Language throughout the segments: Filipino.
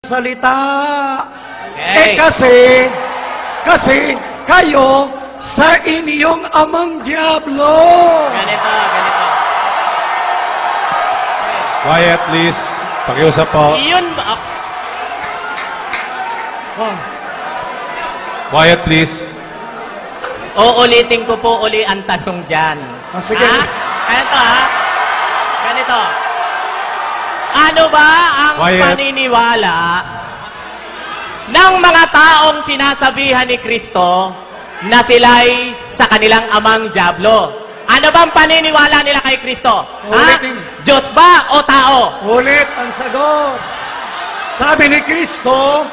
salita. Okay. Kasi kayo sa inyong amang Diablo. Ganito. Quiet, please. Pakiusap po. Iyon ba? Oh. Quiet, please. Uulitin ko po uli ang tanong dyan. Sige. Ganito. Ano ba ang Quiet. paniniwala ng mga taong sinasabihan ni Kristo na sila'y sa kanilang amang Diablo? Ano bang paniniwala nila kay Kristo? Ulitin. Diyos ba o tao? Ulit ang sagot. Sabi ni Kristo,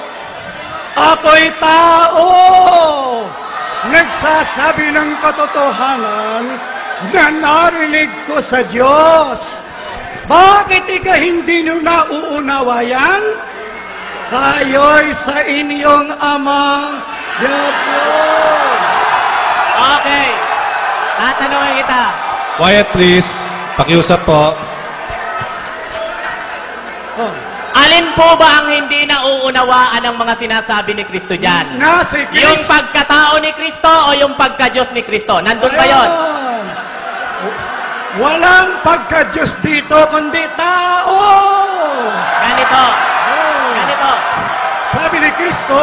ako'y tao. Nagsasabi ng katotohanan na narinig ko sa Diyos. Bakit hindi nyo nauunawa yan? Kayo'y sa inyong amang Diablo. Okay. Tatanungin kita. Quiet, please. Pakiusap po. Oh. Alin po ba ang hindi nauunawaan ng mga sinasabi ni Kristo dyan? Na si Kristo. Yung pagkatao ni Kristo o yung pagka-Diyos ni Kristo? Nandun ba yun? Ayan. Walang pagka-Diyos dito, kundi tao. Ganito. Sabi ni Kristo,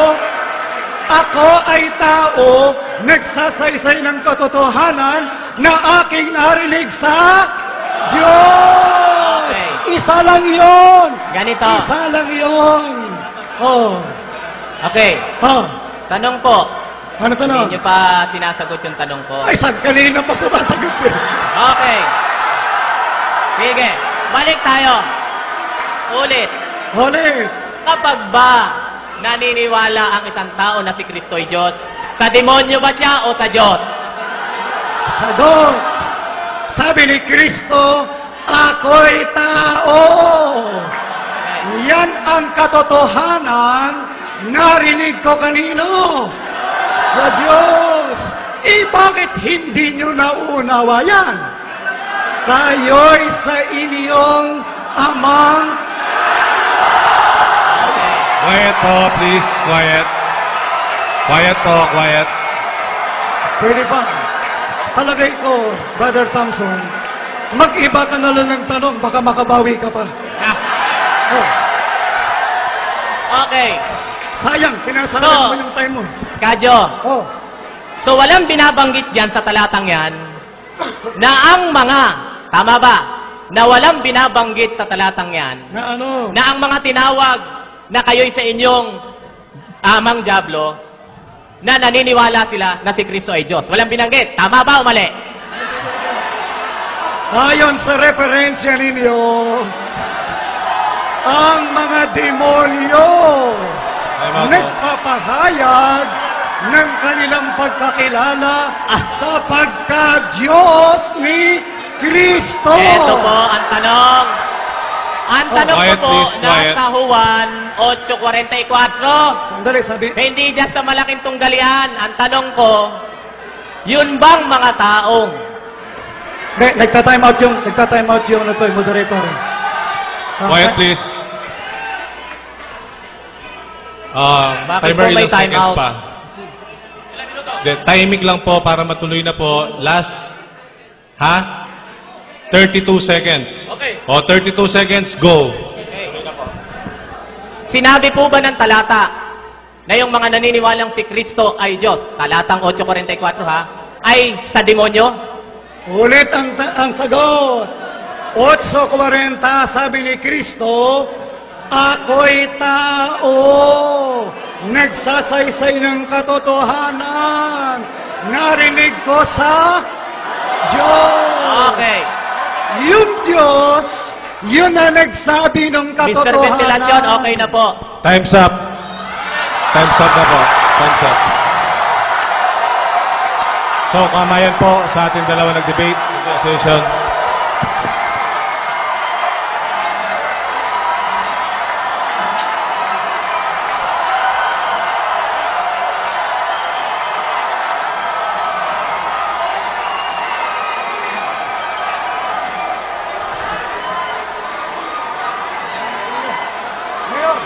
ako ay tao, nagsasaysay ng katotohanan na aking narinig sa Diyos. Okay. Isa lang yun. Ganito. Isa lang yun. Oh. Okay. Oh. Tanong po. Ano tanong? Hindi nyo pa sinasagot yung tanong ko. Ay, saan kanina pa sumasagot yun? Okay. Sige. Balik tayo. Ulit. Ulit. Kapag ba naniniwala ang isang tao na si Kristo ay Diyos, sa demonyo ba siya o sa Diyos? Sagot. Sabi ni Kristo, ako'y tao. Yan ang katotohanan narinig ko kanino? Sa Diyos. Bakit hindi nyo nauunawa yan? Kayo'y sa inyong amang... Quiet po, please. Quiet. Quiet po, quiet. Pwede ba? Palagay ko, Brother Thompson, mag-iba ka na lang ng tanong, baka makabawi ka pa. Oh, Okay. sayang, sinasayang mo yung time mo. Kadyo. Oh. So walang binabanggit diyan sa talatang yan na ang mga, tama ba, na walang binabanggit sa talatang yan Na ano? na ang mga tinawag na kayo'y sa inyong amang Diablo na naniniwala sila na si Kristo ay Diyos. Walang binanggit. Tama ba o mali? Ayon sa referensya ninyo, ang mga demonyo nagpapahayag ng kanilang pagkakilala sa pagka-Diyos ni Kristo. Ito po ang tanong. Ang tanong ko Quiet, po, please, quiet. nasa Juan 8:44. Sandali, sabi. Hindi dyan sa malaking tunggalian. Ang tanong ko, yun bang mga taong Nagta-time out yung moderator. Quiet, please. Bakit Timer po may ilang time seconds out? pa. Timing lang po para matuloy na po. Last, 32 seconds. Okay. O, 32 seconds, go. Sinabi po ba ng talata na yung mga naniniwalang si Kristo ay Diyos, talatang 8:44 ay sa demonyo? Ulit ang sagot. 8:40, sabi ni Kristo, ako'y tao, nagsasaysay ng katotohanan, narinig ko sa Diyos. Okay. Yung Diyos, yun na nagsabi ng Mr. katotohanan. Ventilasyon, okay na po. Time's up. Time's up na po. Time's up. So, kamayan po sa ating dalawa nag-debate session. Mayor,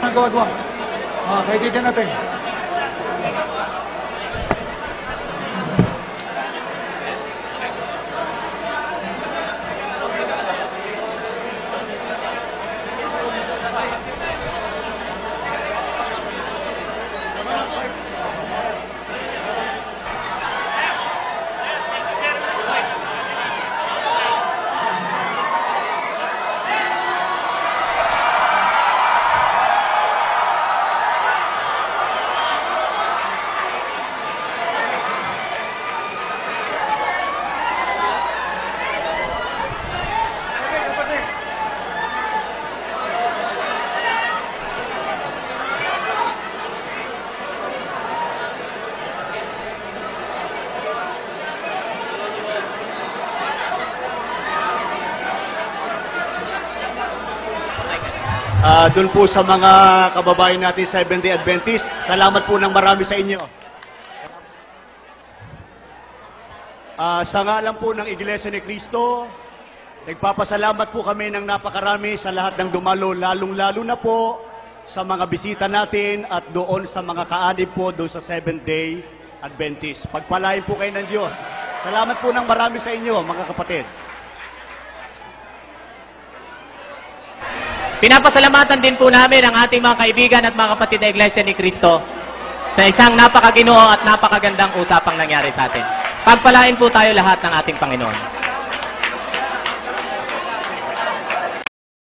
ng gawagwang. Kaibigan natin. Doon po sa mga kababayan natin sa Seventh-day Adventist, salamat po ng marami sa inyo. Sa ngalan po ng Iglesia ni Cristo, nagpapasalamat po kami ng napakarami sa lahat ng dumalo, lalong-lalo na po sa mga bisita natin at doon sa mga kaanib po doon sa Seventh-day Adventist. Pagpalain po kayo ng Diyos. Salamat po ng marami sa inyo, mga kapatid. Pinapasalamatan din po namin ang ating mga kaibigan at mga kapatid na Iglesia ni Cristo sa isang napakaginoo at napakagandang usapang nangyari sa atin. Pagpalain po tayo lahat ng ating Panginoon.